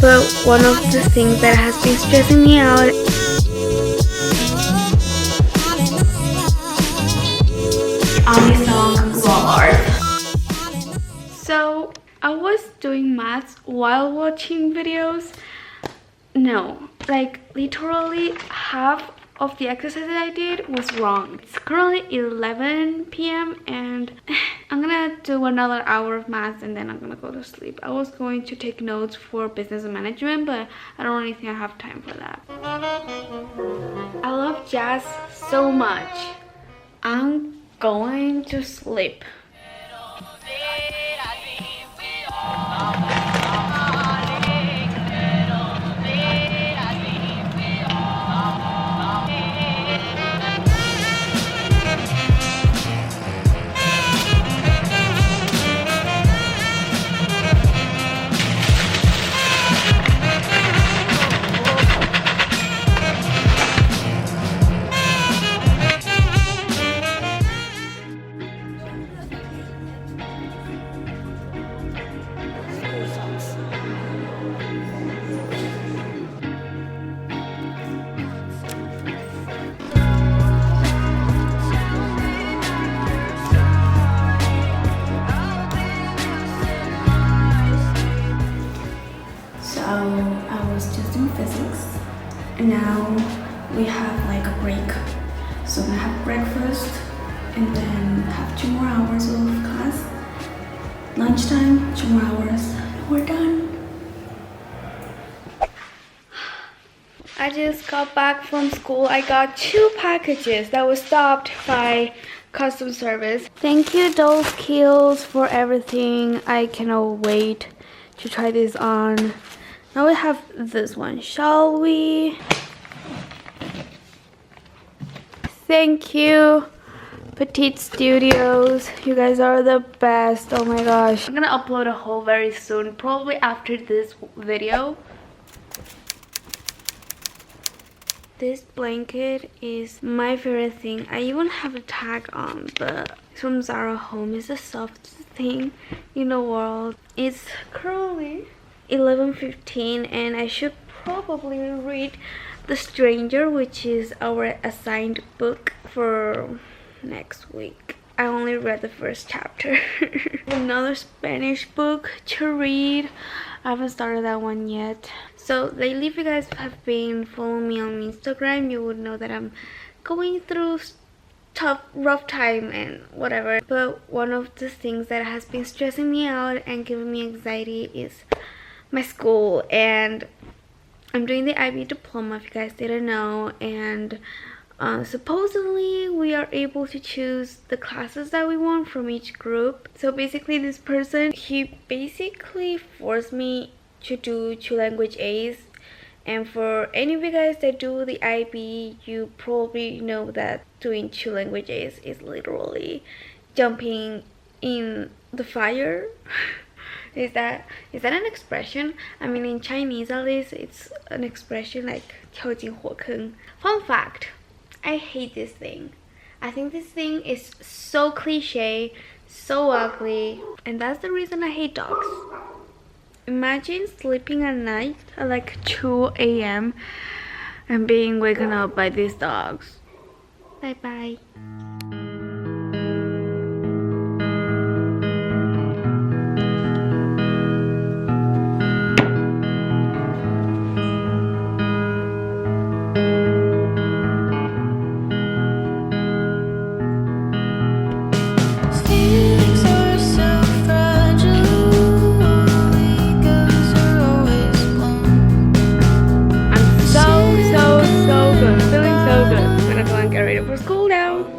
But one of the things that has been stressing me out So I was doing maths while watching videos. No, like literally half of the exercise that I did was wrong. It's currently 11 p.m. and I'm gonna do another hour of maths and then I'm gonna go to sleep. I was going to take notes for business management, but I don't really think I have time for that. I love jazz so much. I'm going to sleep. I was just in physics and now we have like a break, so I'm gonna have breakfast and then have 2 more hours of class, lunchtime, 2 more hours, we're done. I just got back from school. I got 2 packages that was stopped by customer service. Thank you Dolls Kills for everything. I cannot wait to try this on. Now we have this one, shall we? Thank you, Petite Studios. You guys are the best. Oh my gosh. I'm gonna upload a haul very soon, probably after this video. This blanket is my favorite thing. I even have a tag on, but it's from Zara Home. It's the softest thing in the world. It's currently 11:15 and I should probably read The Stranger, which is our assigned book for next week. I only read the first chapter. Another Spanish book to read. I haven't started that one yet. So lately, if you guys have been following me on Instagram, you would know that I'm going through rough time and whatever. But one of the things that has been stressing me out and giving me anxiety is my school, and I'm doing the IB diploma if you guys didn't know, and supposedly we are able to choose the classes that we want from each group. So basically this person, he basically forced me to do 2 language A's, and for any of you guys that do the IB, you probably know that doing 2 language A's is literally jumping in the fire. Is that an expression? I mean, in Chinese at least, it's an expression like 跳进火坑. Fun fact, I hate this thing. I think this thing is so cliche, so ugly, and that's the reason I hate dogs. Imagine sleeping at night at like 2 a.m. and being waken up by these dogs. Bye bye.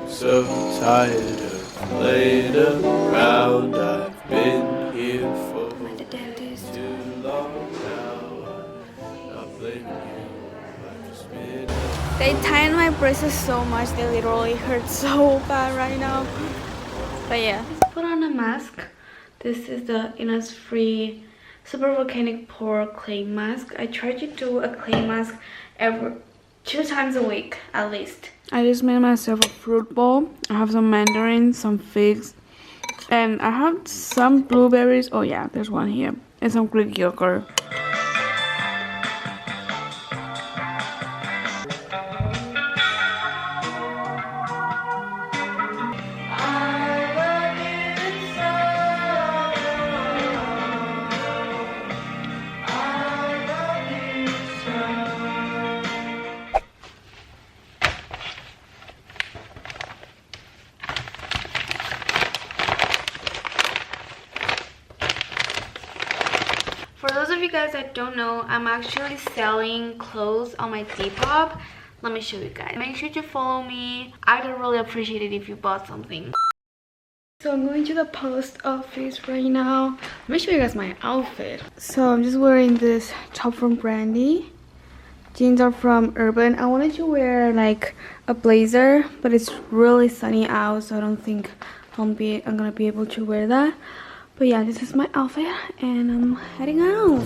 So tired of laying around. I've been here for too long now. I'm not blaming you. I've just been. They tighten my braces so much, they literally hurt so bad right now. But yeah, let's put on a mask. This is the Innisfree Super Volcanic Pore Clay Mask. I try to do a clay mask every 2 times a week at least. I just made myself a fruit bowl. I have some mandarins, some figs, and I have some blueberries. Oh yeah, there's one here. And some Greek yogurt. of you guys that don't know, I'm actually selling clothes on my Depop. Let me show you guys. Make sure to follow me. I'd really appreciate it if you bought something. So I'm going to the post office right now. Let me show you guys my outfit. So I'm just wearing this top from Brandy. Jeans are from Urban. I wanted to wear like a blazer, but it's really sunny out, so I don't think I'm gonna be able to wear that. But yeah, this is my outfit and I'm heading out.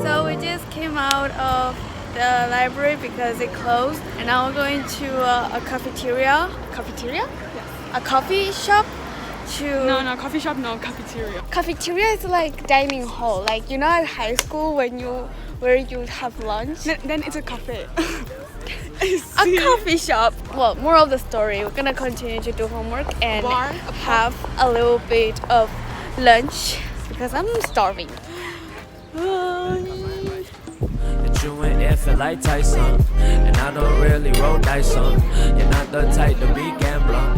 So we just came out of the library because it closed, and now we're going to a cafeteria. Cafeteria? Yes. A coffee shop. No, coffee shop, no, cafeteria. Cafeteria is like dining hall, like you know at high school where you have lunch. Then it's a cafe. A coffee shop. Well, moral of the story, we're gonna continue to do homework and have a little bit of lunch because I'm starving. You and it feel like Tyson, and I don't really roll dice on. You're not the type to be gambler.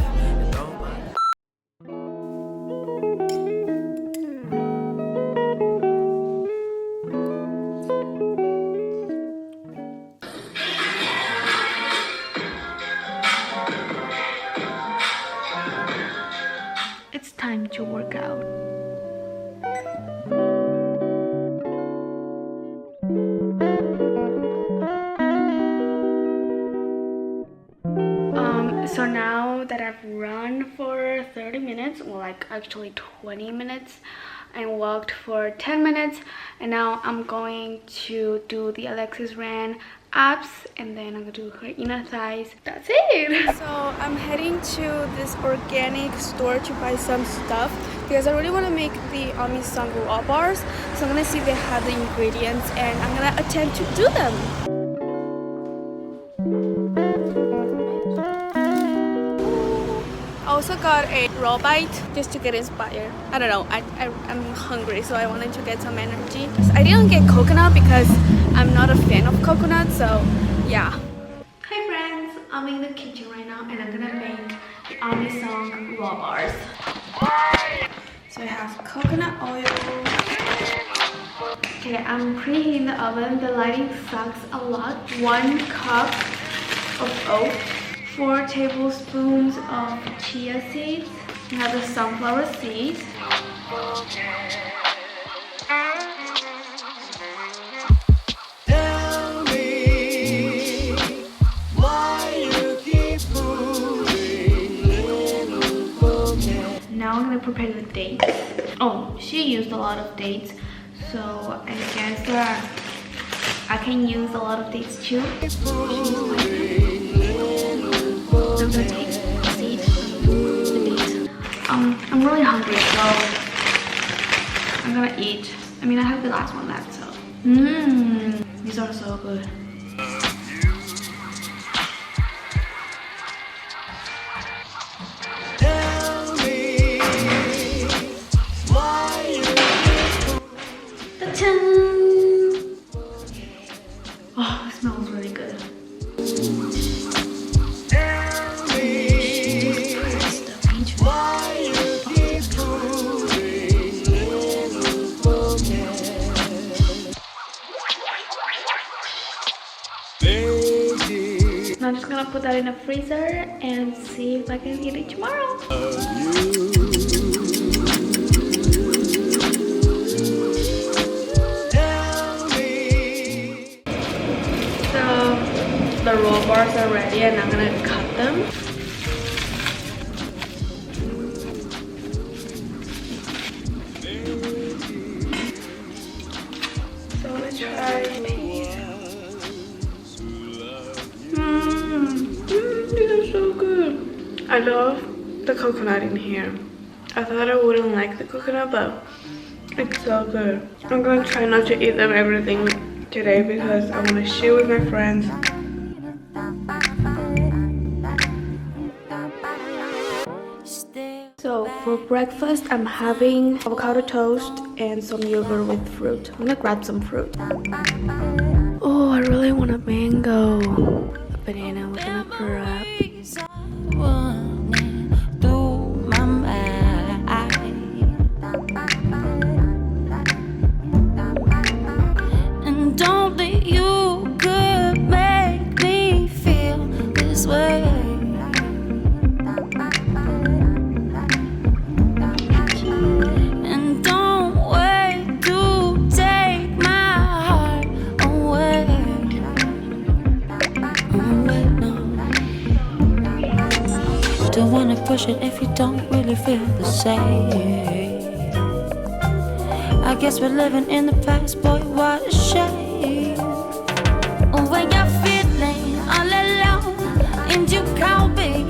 It's time to work out. So now that I've run for 30 minutes, well, like actually 20 minutes, and walked for 10 minutes, and now I'm going to do the Alexis ran abs, and then I'm gonna do her inner thighs. That's it. So I'm heading to this organic store to buy some stuff because I really want to make the Ami Song raw bars. So I'm gonna see if they have the ingredients, and I'm gonna attempt to do them. I also got a raw bite just to get inspired. I don't know, I'm hungry, so I wanted to get some energy. I didn't get coconut because I'm not a fan of coconut, so yeah. Hi friends, I'm in the kitchen right now and I'm gonna make the Ami Song raw bars. So I have coconut oil. Okay, I'm preheating the oven. The lighting sucks a lot. 1 cup of oats. 4 tablespoons of chia seeds. I have the sunflower seeds. Tell me why you keep moving, little bouquet. Now I'm gonna prepare the dates. Oh, she used a lot of dates, so I guess I can use a lot of dates too. I'm gonna take the seeds, the dates. I'm really hungry, so I'm gonna eat. I mean, I have the last one left, so. These are so good. Tell me why you Ta-da! Oh, it smells really good. I'm just gonna put that in the freezer and see if I can eat it tomorrow. So the roll bars are ready and I'm gonna cut them. So let's try these. These are so good. I love the coconut in here. I thought I wouldn't like the coconut, but it's so good. I'm gonna try not to eat them everything today because I want to share with my friends. So for breakfast, I'm having avocado toast and some yogurt with fruit. I'm gonna grab some fruit. Oh, really want a mango. A banana, we're gonna put up. Running through my mind, and only you could make me feel this way. And don't wait to take my heart away. Wait, no. Don't wanna push it if you don't really feel the same. I guess we're living in the past, boy, what a shame. When you're feeling all alone and you call, baby,